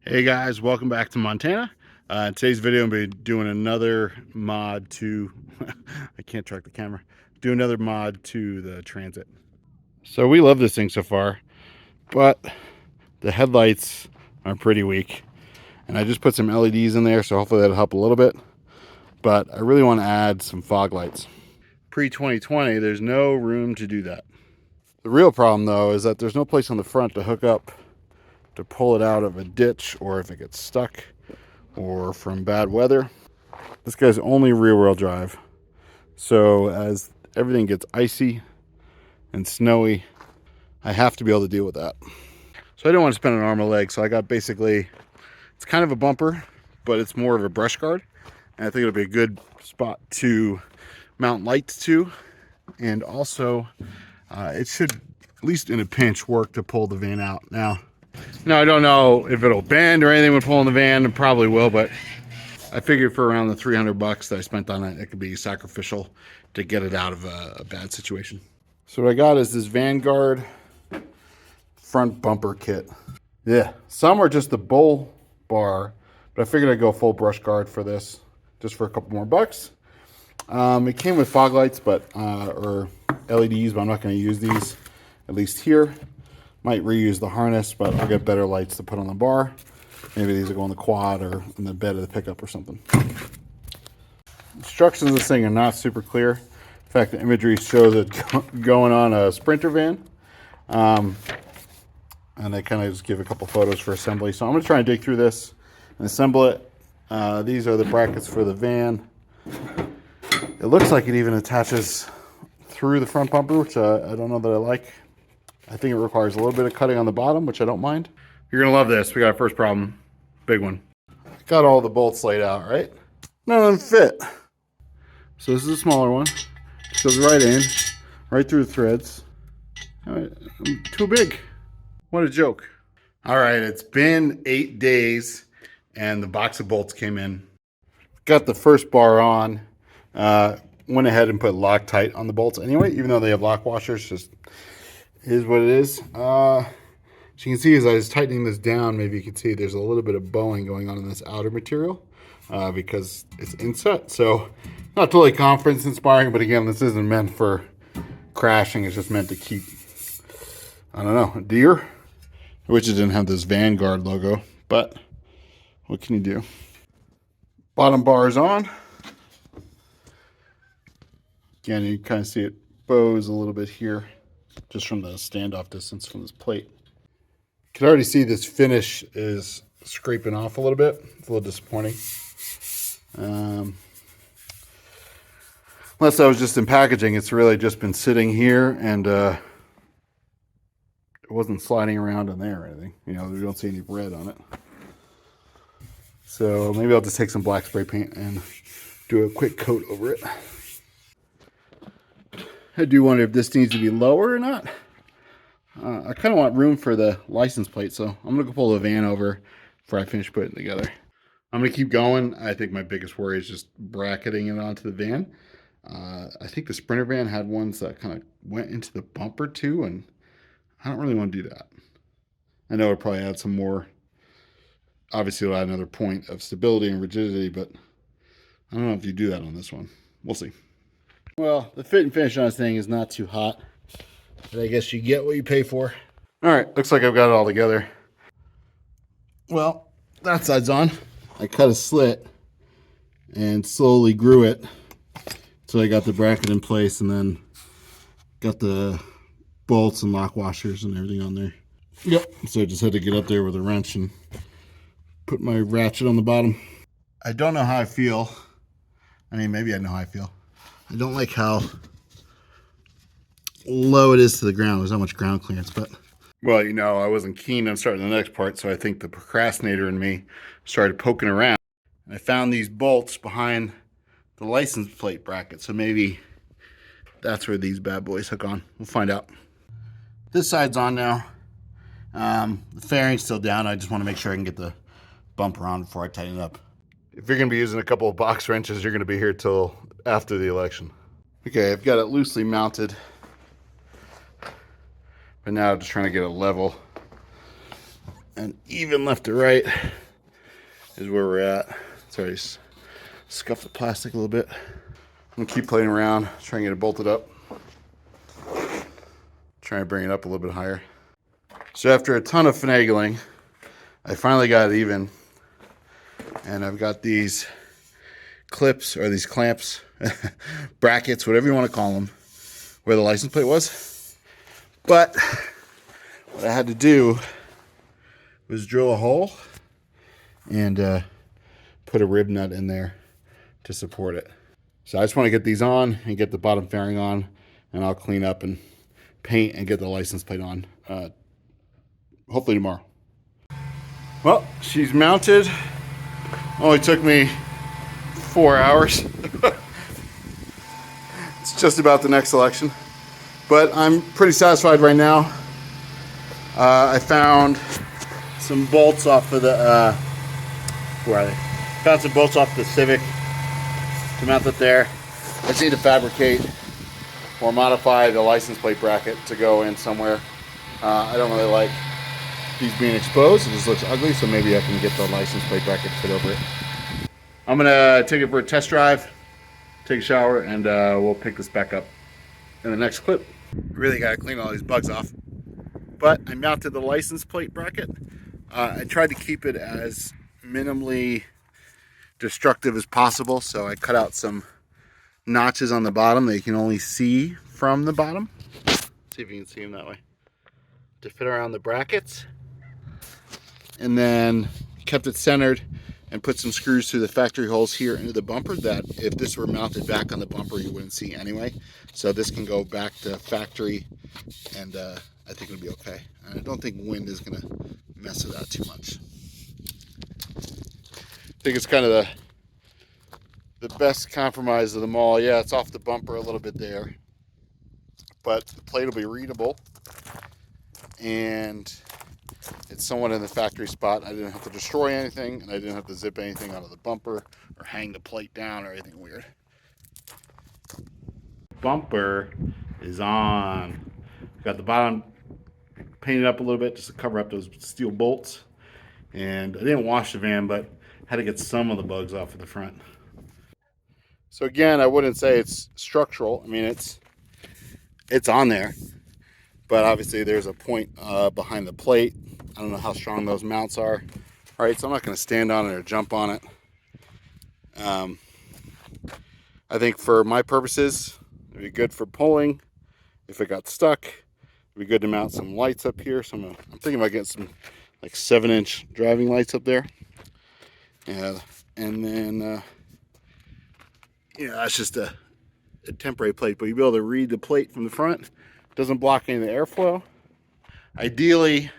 Hey guys, welcome back to Montana. Today's video I'm going to be doing another mod to, I can't track the camera, do another mod to the Transit. So we love this thing so far, but the headlights are pretty weak. And I just put some LEDs in there, so hopefully that'll help a little bit. But I really want to add some fog lights. Pre-2020, there's no room to do that. The real problem though is that there's no place on the front to hook up to pull it out of a ditch, or if it gets stuck or from bad weather. This guy's only rear-wheel drive, so as everything gets icy and snowy, I have to be able to deal with that. So I don't want to spend an arm and a leg, so I got basically, it's kind of a bumper, but it's more of a brush guard, and I think it'll be a good spot to mount lights to, and also it should, at least in a pinch, work to pull the van out. Now I don't know if it'll bend or anything when pulling the van. It probably will, but I figured for around the $300 that I spent on it, it could be sacrificial to get it out of a bad situation. So what I got is this Vanguard front bumper kit. Yeah, some are just the bull bar, but I figured I'd go full brush guard for this, just for a couple more bucks. It came with fog lights, but or LEDs, but I'm not going to use these, at least here. Might reuse the harness, but I'll get better lights to put on the bar. Maybe these will go on the quad or in the bed of the pickup or something. Instructions of this thing are not super clear. In fact, the imagery shows it going on a Sprinter van. And they kind of just give a couple photos for assembly. So I'm going to try and dig through this and assemble it. These are the brackets for the van. It looks like it even attaches through the front bumper, which I don't know that I like. I think it requires a little bit of cutting on the bottom, which I don't mind. You're going to love this. We got our first problem. Big one. Got all the bolts laid out, right? None of them fit. So this is a smaller one. It goes right in, right through the threads. Too big. What a joke. All right, it's been 8 days, and the box of bolts came in. Got the first bar on. Went ahead and put Loctite on the bolts anyway, even though they have lock washers. Just is what it is. So you can see as I was tightening this down, maybe you can see there's a little bit of bowing going on in this outer material because it's inset. So not totally confidence inspiring, but again, this isn't meant for crashing. It's just meant to keep, I don't know, a deer. I wish it didn't have this Vanguard logo, but what can you do? Bottom bar is on. Again, you kind of see it bows a little bit here, just from the standoff distance from this plate. You can already see this finish is scraping off a little bit. It's a little disappointing. Unless I was just in packaging, it's really just been sitting here and it wasn't sliding around in there or anything. You know, we don't see any red on it. So maybe I'll just take some black spray paint and do a quick coat over it. I do wonder if this needs to be lower or not. I kind of want room for the license plate, so I'm going to go pull the van over before I finish putting it together. I'm going to keep going. I think my biggest worry is just bracketing it onto the van. I think the Sprinter van had ones that kind of went into the bumper too, and I don't really want to do that. I know it'll probably add some more, obviously it'll add another point of stability and rigidity, but I don't know if you do that on this one. We'll see. Well, the fit and finish on this thing is not too hot, but I guess you get what you pay for. All right, looks like I've got it all together. Well, that side's on. I cut a slit and slowly grew it so I got the bracket in place, and then got the bolts and lock washers and everything on there. Yep. So I just had to get up there with a wrench and put my ratchet on the bottom. I don't know how I feel. I mean, maybe I know how I feel. I don't like how low it is to the ground. There's not much ground clearance, but... Well, you know, I wasn't keen on starting the next part, so I think the procrastinator in me started poking around. I found these bolts behind the license plate bracket, so maybe that's where these bad boys hook on. We'll find out. This side's on now. The fairing's still down. I just want to make sure I can get the bumper on before I tighten it up. If you're going to be using a couple of box wrenches, you're going to be here till after the election. Okay, I've got it loosely mounted, but now I'm just trying to get it level. and even left to right is where we're at. Sorry, scuff the plastic a little bit. I'm gonna keep playing around, trying to get it bolted up. Trying to bring it up a little bit higher. So after a ton of finagling, I finally got it even. And I've got these clips, or these clamps, brackets, whatever you want to call them, where the license plate was. But what I had to do was drill a hole and put a rib nut in there to support it. So I just want to get these on and get the bottom fairing on, and I'll clean up and paint and get the license plate on hopefully tomorrow. Well, she's mounted. Only took me 4 hours. It's just about the next selection, but I'm pretty satisfied right now. I found some bolts off of the where are they? Found some bolts off the Civic to mount it there. I just need to fabricate or modify the license plate bracket to go in somewhere. I don't really like these being exposed. It just looks ugly, so maybe I can get the license plate bracket to fit over it. I'm gonna take it for a test drive, take a shower, and we'll pick this back up in the next clip. Really gotta clean all these bugs off. But I mounted the license plate bracket. I tried to keep it as minimally destructive as possible, so I cut out some notches on the bottom that you can only see from the bottom. See if you can see them that way. To fit around the brackets. And then kept it centered and put some screws through the factory holes here into the bumper that if this were mounted back on the bumper you wouldn't see anyway. So this can go back to factory, and I think it'll be okay. And I don't think wind is gonna mess with that too much. I think it's kind of the best compromise of them all. Yeah, it's off the bumper a little bit there, but the plate will be readable, and it's somewhat in the factory spot. I didn't have to destroy anything, and I didn't have to zip anything out of the bumper or hang the plate down or anything weird. Bumper is on. Got the bottom painted up a little bit just to cover up those steel bolts, and I didn't wash the van, but had to get some of the bugs off of the front. So again, I wouldn't say it's structural. I mean, it's on there, but obviously there's a point behind the plate. I don't know how strong those mounts are. All right, so I'm not going to stand on it or jump on it. I think for my purposes, it'd be good for pulling. If it got stuck, it'd be good to mount some lights up here. So I'm thinking about getting some like 7-inch driving lights up there. And then, that's just a temporary plate, but you'll be able to read the plate from the front. It doesn't block any of the airflow. Ideally,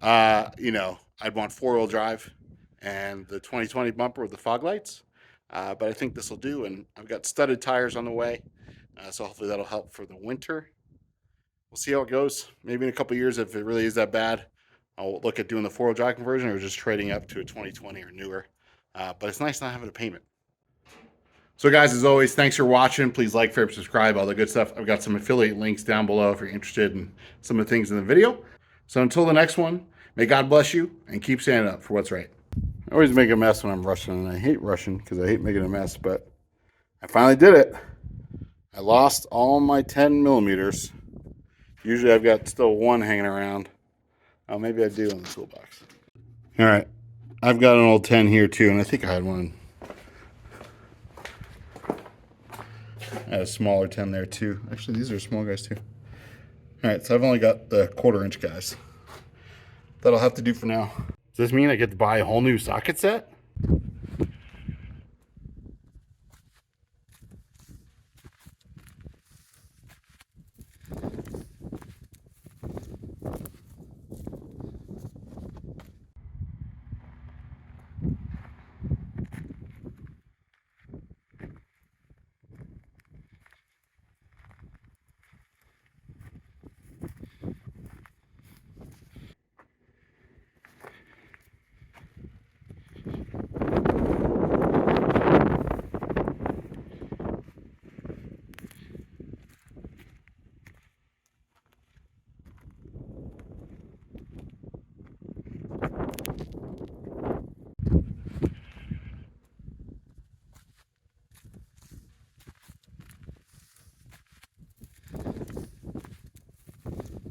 I'd want 4-wheel drive and the 2020 bumper with the fog lights, but I think this will do, and I've got studded tires on the way, so hopefully that'll help for the winter. We'll see how it goes. Maybe in a couple years, if it really is that bad, I'll look at doing the 4-wheel drive conversion or just trading up to a 2020 or newer, but it's nice not having a payment. So guys, as always, thanks for watching. Please like, favorite, subscribe, all the good stuff. I've got some affiliate links down below if you're interested in some of the things in the video. So until the next one, may God bless you and keep standing up for what's right. I always make a mess when I'm rushing, and I hate rushing because I hate making a mess, but I finally did it. I lost all my 10 millimeters. Usually I've got still one hanging around. Oh, maybe I do in the toolbox. All right, I've got an old 10 here too, and I think I had one. I had a smaller 10 there too. Actually, these are small guys too. All right, so I've only got the 1/4 inch guys. That'll have to do for now. Does this mean I get to buy a whole new socket set?